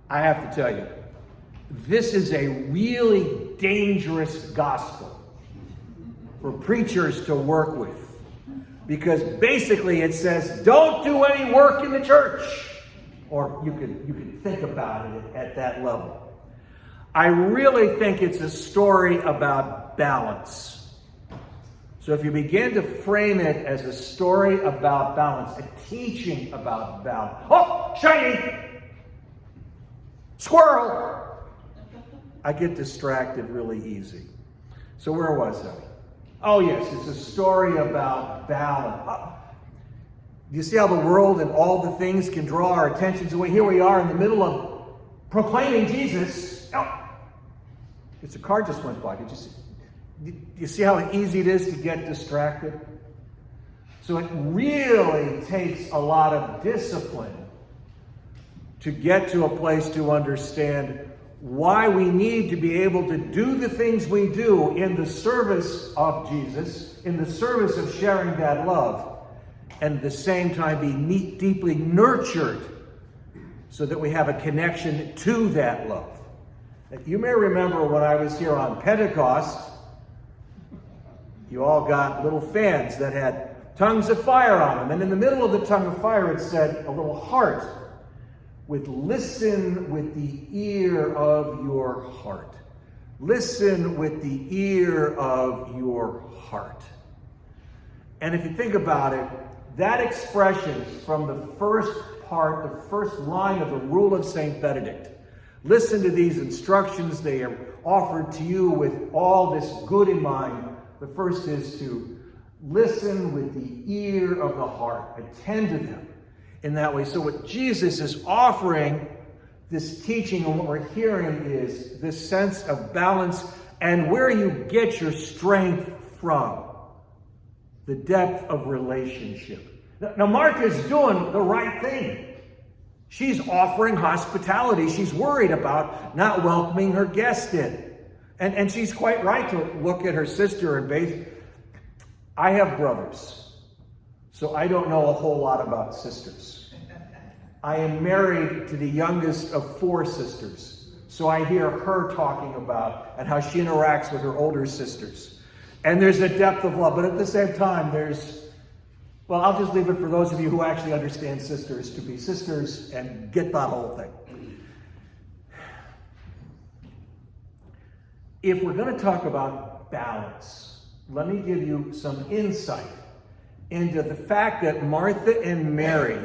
I have to tell you, this is a really dangerous gospel for preachers to work with. Because basically it says, don't do any work in the church. Or you could think about it at that level. I really think it's a story about balance. So if you begin to frame it as a story about balance, a teaching about balance. Oh, shiny! Squirrel! I get distracted really easy. So where was I? Oh yes, it's a story about balance. Do you see how the world and all the things can draw our attentions away? Here we are in the middle of proclaiming Jesus. Oh, it's a car just went by. Did you see? Do you see how easy it is to get distracted? So it really takes a lot of discipline to get to a place to understand why we need to be able to do the things we do in the service of Jesus, in the service of sharing that love, and at the same time be deeply nurtured so that we have a connection to that love. You may remember when I was here on Pentecost, you all got little fans that had tongues of fire on them. And in the middle of the tongue of fire, it said a little heart with listen with the ear of your heart. Listen with the ear of your heart. And if you think about it, that expression from the first part, the first line of the rule of St. Benedict, listen to these instructions. They are offered to you with all this good in mind. The first is to listen with the ear of the heart. Attend to them in that way. So what Jesus is offering, this teaching and what we're hearing is this sense of balance and where you get your strength from. The depth of relationship. Now Martha's doing the right thing. She's offering hospitality. She's worried about not welcoming her guest in. And she's quite right to look at her sister and base. I have brothers, so I don't know a whole lot about sisters. I am married to the youngest of 4 sisters, so I hear her talking about and how she interacts with her older sisters. And there's a depth of love, but at the same time, well, I'll just leave it for those of you who actually understand sisters to be sisters and get that whole thing. If we're going to talk about balance, let me give you some insight into the fact that Martha and Mary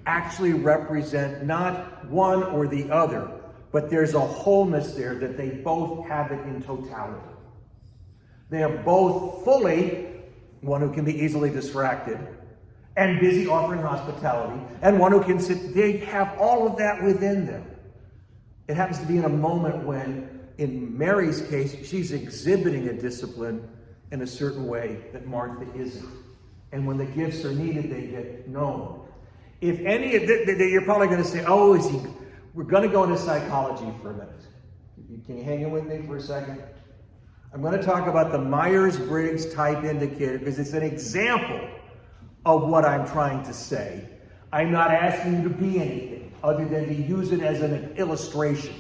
actually represent not one or the other, but there's a wholeness there that they both have it in totality. They are both fully one who can be easily distracted and busy offering hospitality, and one who can sit. They have all of that within them. It happens to be in a moment when, in Mary's case, she's exhibiting a discipline in a certain way that Martha isn't. And when the gifts are needed, they get known. If any of you're probably going to say, we're going to go into psychology for a minute. Can you hang in with me for a second? I'm going to talk about the Myers-Briggs type indicator because it's an example of what I'm trying to say. I'm not asking you to be anything other than to use it as an illustration.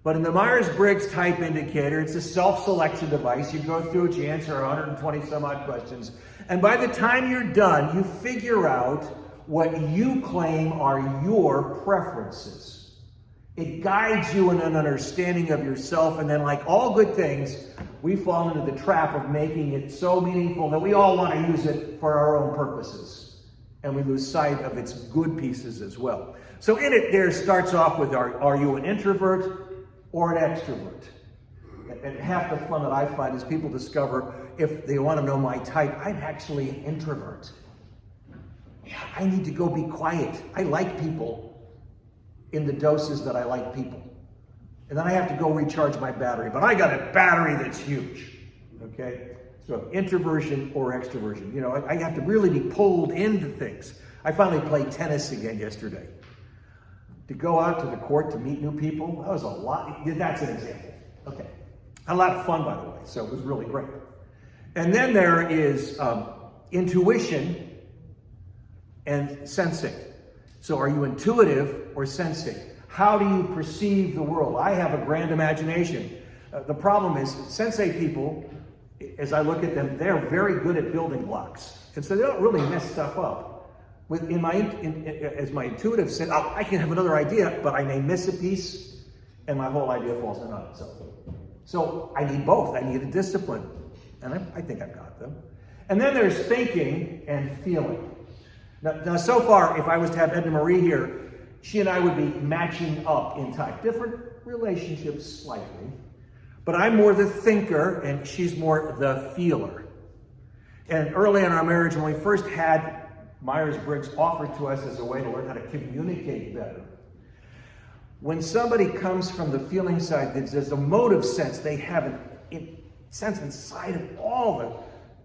But in the Myers-Briggs type indicator, it's a self-selection device. You go through it, you answer 120 some odd questions. And by the time you're done, you figure out what you claim are your preferences. It guides you in an understanding of yourself. And then, like all good things, we fall into the trap of making it so meaningful that we all want to use it for our own purposes. And we lose sight of its good pieces as well. So in it, there starts off with, are you an introvert or an extrovert? And half the fun that I find is people discover, if they want to know my type, I'm actually an introvert. Yeah, I need to go be quiet. I like people in the doses that I like people. And then I have to go recharge my battery. But I got a battery that's huge. Okay? So introversion or extroversion. You know, I have to really be pulled into things. I finally played tennis again yesterday. To go out to the court to meet new people, that was a lot. That's an example. Okay. A lot of fun, by the way, so it was really great. And then there is intuition and sensate. So are you intuitive or sensate? How do you perceive the world? I have a grand imagination. The problem is, sensate people, as I look at them, they're very good at building blocks. And so they don't really mess stuff up. As my intuitive said, oh, I can have another idea, but I may miss a piece, and my whole idea falls in on itself. So I need both. I need a discipline. And I think I've got them. And then there's thinking and feeling. Now, so far, if I was to have Edna Marie here, she and I would be matching up in type. Different relationships slightly. But I'm more the thinker, and she's more the feeler. And early in our marriage, when we first had Myers-Briggs offered to us as a way to learn how to communicate better, when somebody comes from the feeling side, there's a motive sense. They have a sense inside of all the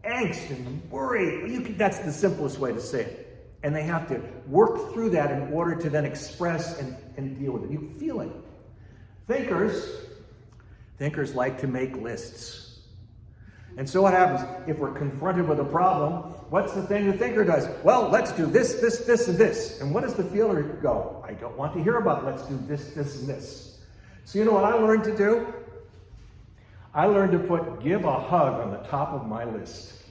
angst and worry. That's the simplest way to say it. And they have to work through that in order to then express and deal with it. You can feel it. Thinkers like to make lists. And so what happens if we're confronted with a problem? What's the thing the thinker does? Well, let's do this, this, this, and this. And what does the feeler go? I don't want to hear about it. Let's do this, this, and this. So you know what I learned to do? I learned to give a hug on the top of my list.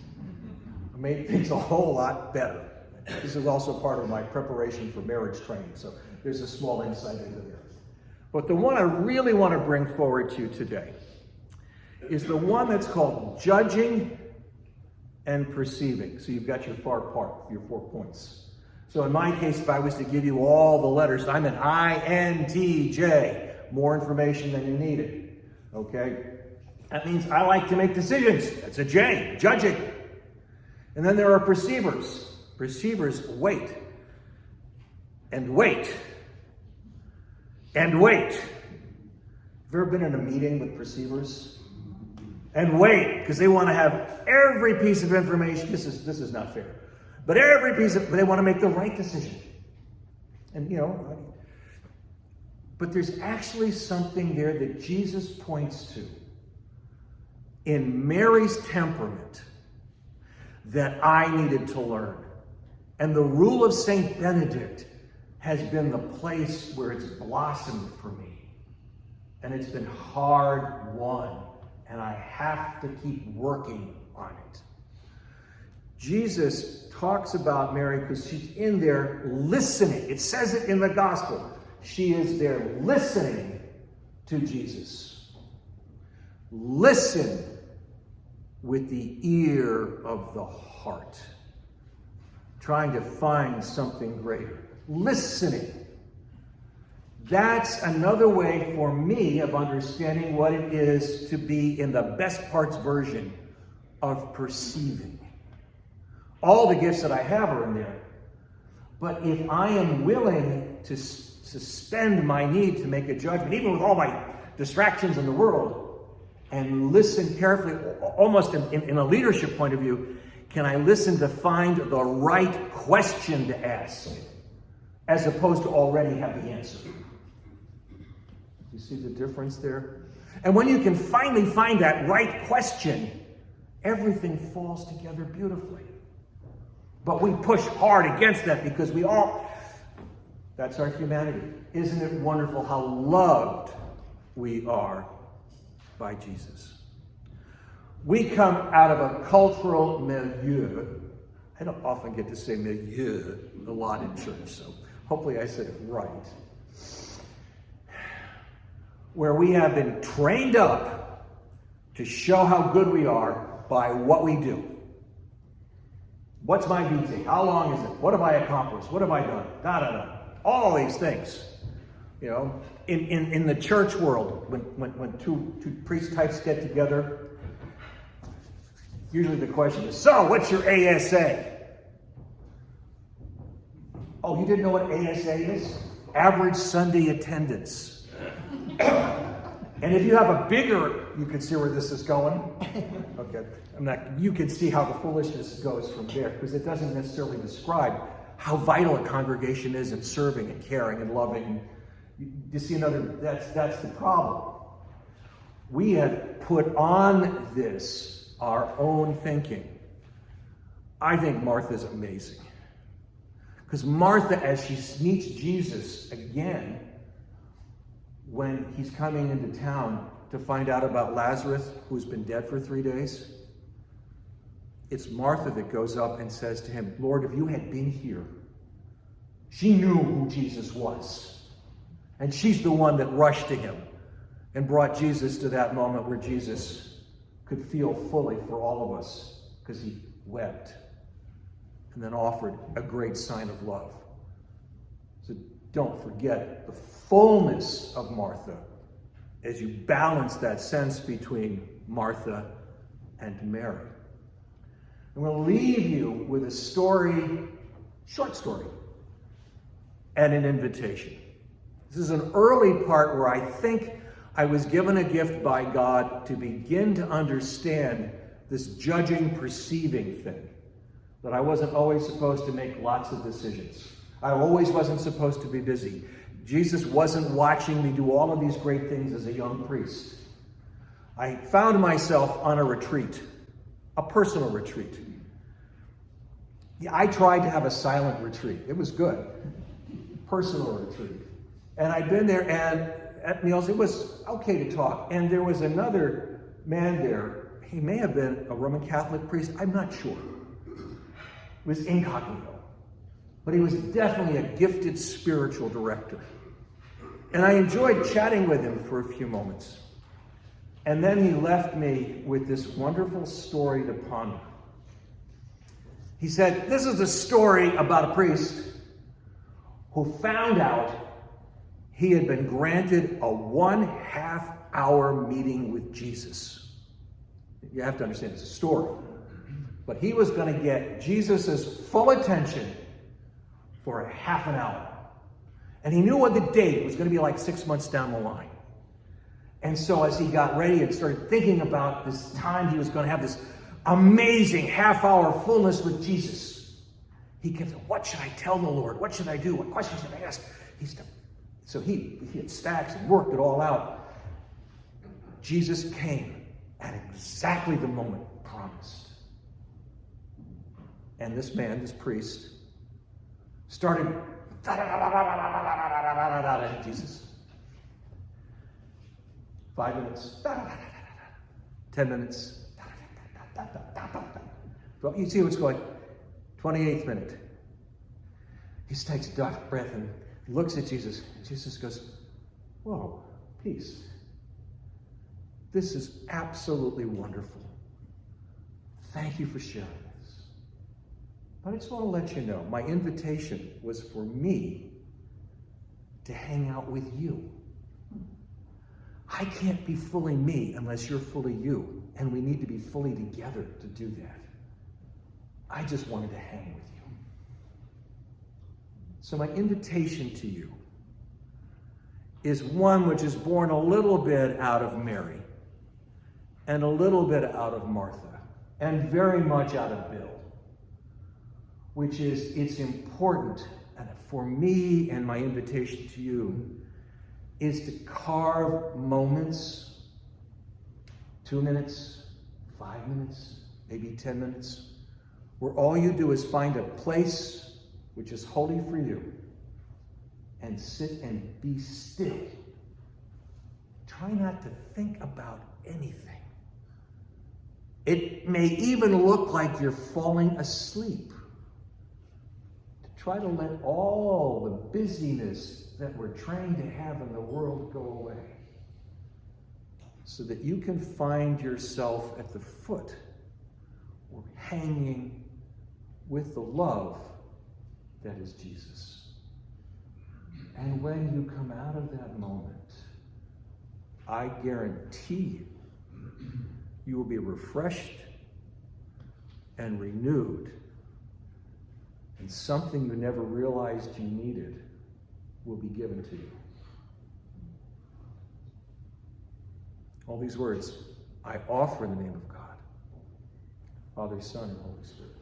It made things a whole lot better. This is also part of my preparation for marriage training. So there's a small insight into there. But the one I really want to bring forward to you today is the one that's called judging and perceiving. So you've got your 4 points. So in my case, if I was to give you all the letters, I'm an INTJ. More information than you needed. Okay? That means I like to make decisions. That's a J, judging. And then there are perceivers. Perceivers wait. And wait. And wait. Have you ever been in a meeting with perceivers? And wait, because they want to have every piece of information. This is not fair. But but they want to make the right decision. And but there's actually something there that Jesus points to in Mary's temperament that I needed to learn. And the rule of Saint Benedict has been the place where it's blossomed for me. And it's been hard won. And I have to keep working on it. Jesus talks about Mary because she's in there listening. It says it in the gospel. She is there listening to Jesus. Listen with the ear of the heart. Trying to find something greater. Listening. That's another way for me of understanding what it is to be in the best parts version of perceiving. All the gifts that I have are in there. But if I am willing to suspend my need to make a judgment, even with all my distractions in the world, and listen carefully, almost in a leadership point of view, can I listen to find the right question to ask, as opposed to already have the answer? You see the difference there? And when you can finally find that right question, everything falls together beautifully. But we push hard against that because that's our humanity. Isn't it wonderful how loved we are by Jesus? We come out of a cultural milieu. I don't often get to say milieu a lot in church, so hopefully I said it right. Where we have been trained up to show how good we are by what we do. What's my vitae? How long is it? What have I accomplished? What have I done? Da-da-da. All these things. In the church world, when two priest types get together, usually the question is, so what's your ASA? Oh, you didn't know what ASA is? Average Sunday attendance. And if you have a bigger, you can see where this is going. Okay, you can see how the foolishness goes from there, because it doesn't necessarily describe how vital a congregation is in serving and caring and loving. You see that's the problem. We have put on this our own thinking. I think Martha's amazing. Because Martha, as she meets Jesus again, when he's coming into town to find out about Lazarus, who's been dead for 3 days? It's Martha that goes up and says to him, Lord, if you had been here, she knew who Jesus was. And she's the one that rushed to him and brought Jesus to that moment where Jesus could feel fully for all of us, because he wept and then offered a great sign of love. So don't forget the fullness of Martha as you balance that sense between Martha and Mary. I'm going to leave you with a story, short story, and an invitation. This is an early part where I think I was given a gift by God to begin to understand this judging, perceiving thing. That I wasn't always supposed to make lots of decisions. I always wasn't supposed to be busy. Jesus wasn't watching me do all of these great things as a young priest. I found myself on a retreat, a personal retreat. I tried to have a silent retreat. It was good. Personal retreat. And I'd been there, and at meals, it was okay to talk. And there was another man there. He may have been a Roman Catholic priest. I'm not sure. It was incognito. But he was definitely a gifted spiritual director. And I enjoyed chatting with him for a few moments. And then he left me with this wonderful story to ponder. He said, this is a story about a priest who found out he had been granted a 1.5-hour meeting with Jesus. You have to understand, it's a story. But he was going to get Jesus' full attention for a half an hour. And he knew what the date was going to be, like 6 months down the line. And so as he got ready and started thinking about this time he was going to have this amazing half-hour fullness with Jesus, he kept saying, what should I tell the Lord? What should I do? What questions should I ask? So he had stacks and worked it all out. Jesus came at exactly the moment promised. And this man, this priest, started Jesus. 5 minutes. 10 minutes. Well, you see what's going. 28th minute. He takes a deep breath and looks at Jesus. Jesus goes, whoa, peace. This is absolutely wonderful. Thank you for sharing this. But I just want to let you know, my invitation was for me to hang out with you. I can't be fully me unless you're fully you, and we need to be fully together to do that. I just wanted to hang with you. So my invitation to you is one which is born a little bit out of Mary, and a little bit out of Martha, and very much out of Bill, which is, it's important, and for me, and my invitation to you, is to carve moments, 2 minutes, 5 minutes, maybe 10 minutes, where all you do is find a place which is holy for you, and sit and be still. Try not to think about anything. It may even look like you're falling asleep. Try to let all the busyness that we're trained to have in the world go away, so that you can find yourself at the foot or hanging with the love that is Jesus. And when you come out of that moment, I guarantee you will be refreshed and renewed, and something you never realized you needed will be given to you. All these words I offer in the name of God, Father, Son, and Holy Spirit.